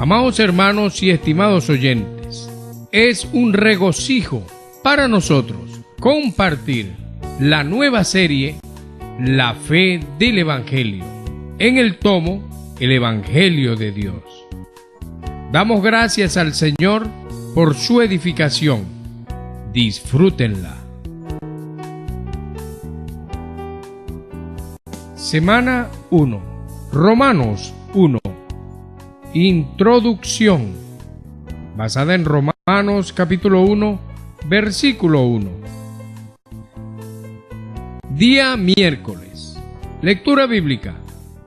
Amados hermanos y estimados oyentes, es un regocijo para nosotros compartir la nueva serie La Fe del Evangelio, en el tomo El Evangelio de Dios. Damos gracias al Señor por su edificación. Disfrútenla. Semana 1. Romanos 1. Introducción. Basada en Romanos capítulo 1, versículo 1. Día miércoles. Lectura bíblica.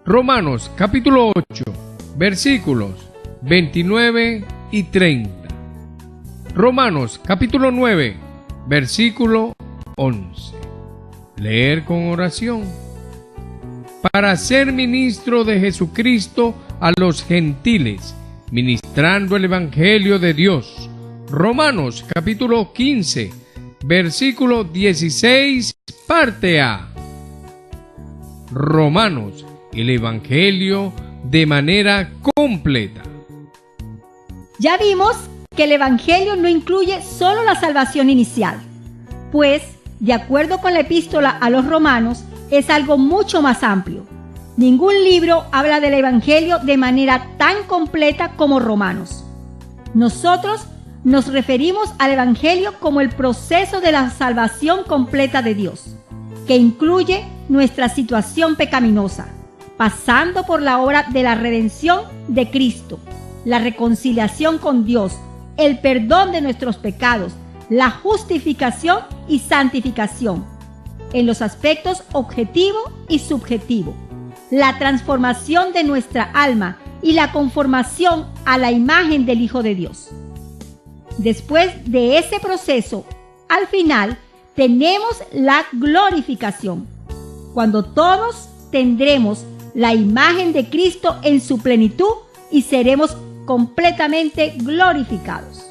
Romanos capítulo 8, versículos 29 y 30. Romanos capítulo 9, versículo 11. Leer con oración. Para ser ministro de Jesucristo a los gentiles, ministrando el Evangelio de Dios. Romanos capítulo 15, versículo 16, parte A. Romanos, el Evangelio de manera completa. Ya vimos que el Evangelio no incluye solo la salvación inicial, pues, de acuerdo con la epístola a los romanos, es algo mucho más amplio. Ningún libro habla del Evangelio de manera tan completa como Romanos. Nosotros nos referimos al Evangelio como el proceso de la salvación completa de Dios, que incluye nuestra situación pecaminosa, pasando por la obra de la redención de Cristo, la reconciliación con Dios, el perdón de nuestros pecados, la justificación y santificación, en los aspectos objetivo y subjetivo, la transformación de nuestra alma y la conformación a la imagen del Hijo de Dios. Después de ese proceso, al final, tenemos la glorificación, cuando todos tendremos la imagen de Cristo en su plenitud y seremos completamente glorificados.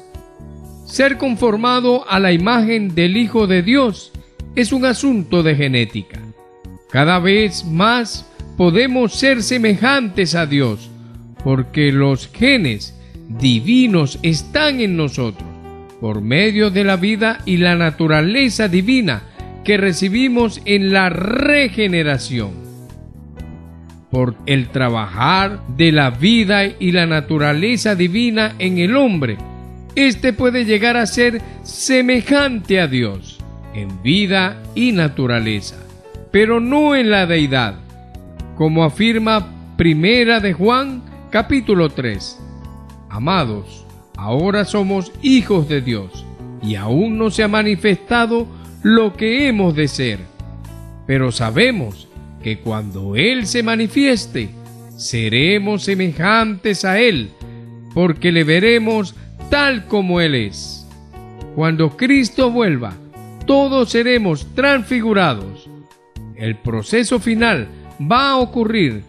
Ser conformado a la imagen del Hijo de Dios es un asunto de genética. Cada vez más podemos ser semejantes a Dios, porque los genes divinos están en nosotros, por medio de la vida y la naturaleza divina que recibimos en la regeneración. Por el trabajar de la vida y la naturaleza divina en el hombre, éste puede llegar a ser semejante a Dios en vida y naturaleza, pero no en la deidad, como afirma Primera de Juan, capítulo 3. Amados, ahora somos hijos de Dios, y aún no se ha manifestado lo que hemos de ser, pero sabemos que cuando Él se manifieste, seremos semejantes a Él, porque le veremos tal como Él es. Cuando Cristo vuelva, todos seremos transfigurados. El proceso final va a ocurrir.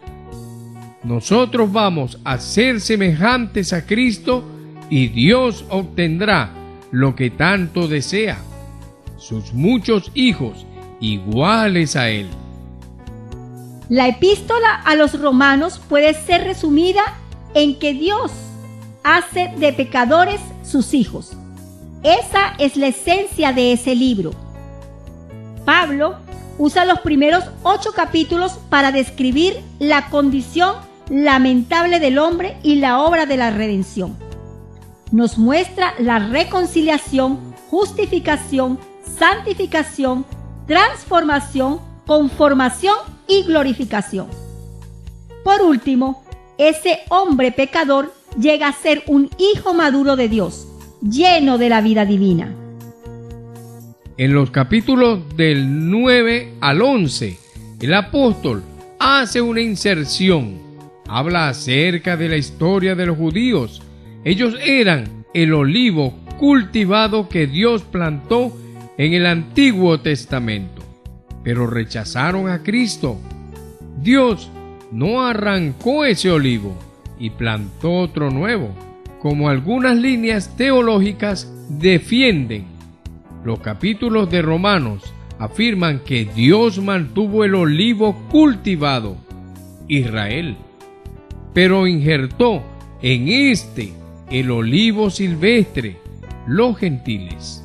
Nosotros vamos a ser semejantes a Cristo y Dios obtendrá lo que tanto desea, sus muchos hijos iguales a Él. La epístola a los romanos puede ser resumida en que Dios hace de pecadores sus hijos. Esa es la esencia de ese libro. Pablo usa los primeros 8 capítulos para describir la condición lamentable del hombre y la obra de la redención. Nos muestra la reconciliación, justificación, santificación, transformación, conformación y glorificación. Por último, ese hombre pecador llega a ser un hijo maduro de Dios, lleno de la vida divina. En los capítulos del 9 al 11, el apóstol hace una inserción. Habla acerca de la historia de los judíos. Ellos eran el olivo cultivado que Dios plantó en el Antiguo Testamento, pero rechazaron a Cristo. Dios no arrancó ese olivo y plantó otro nuevo, como algunas líneas teológicas defienden. Los capítulos de Romanos afirman que Dios mantuvo el olivo cultivado, Israel, pero injertó en el olivo silvestre, los gentiles.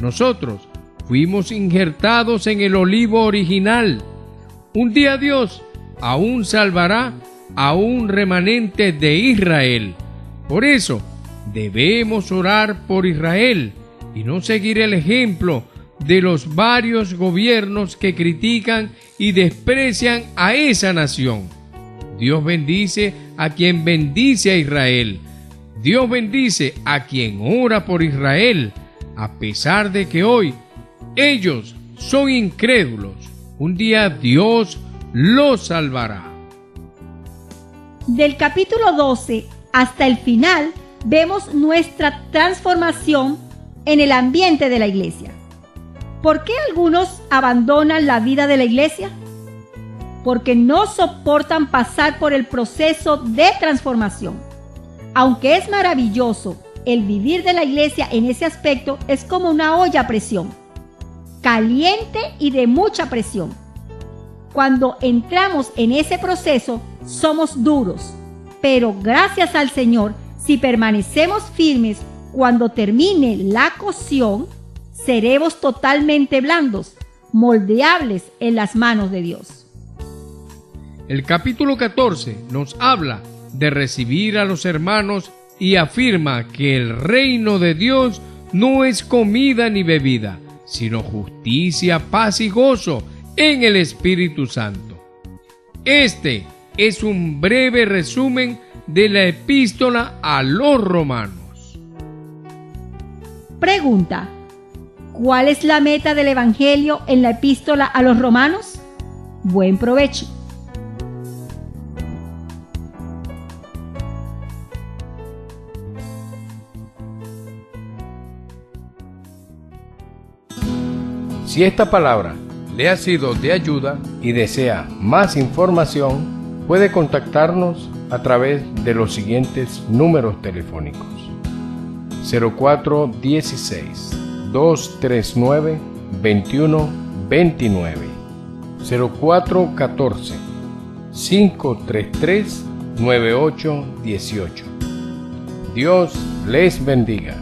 Nosotros fuimos injertados en el olivo original. Un día Dios aún salvará a un remanente de Israel. Por eso debemos orar por Israel y no seguir el ejemplo de los varios gobiernos que critican y desprecian a esa nación. Dios bendice a quien bendice a Israel. Dios bendice a quien ora por Israel, a pesar de que hoy ellos son incrédulos. Un día Dios los salvará. Del capítulo 12 hasta el final vemos nuestra transformación en el ambiente de la iglesia. ¿Por qué algunos abandonan la vida de la iglesia? Porque no soportan pasar por el proceso de transformación. Aunque es maravilloso, el vivir de la iglesia en ese aspecto es como una olla a presión, caliente y de mucha presión. Cuando entramos en ese proceso, somos duros, pero gracias al Señor, si permanecemos firmes, cuando termine la cocción, seremos totalmente blandos, moldeables en las manos de Dios. El capítulo 14 nos habla de recibir a los hermanos y afirma que el reino de Dios no es comida ni bebida, sino justicia, paz y gozo en el Espíritu Santo. Este es un breve resumen de la epístola a los romanos. Pregunta: ¿cuál es la meta del Evangelio en la epístola a los romanos? Buen provecho. Si esta palabra le ha sido de ayuda y desea más información, puede contactarnos a través de los siguientes números telefónicos: 0416 239 2129, 0414 533 9818. Dios les bendiga.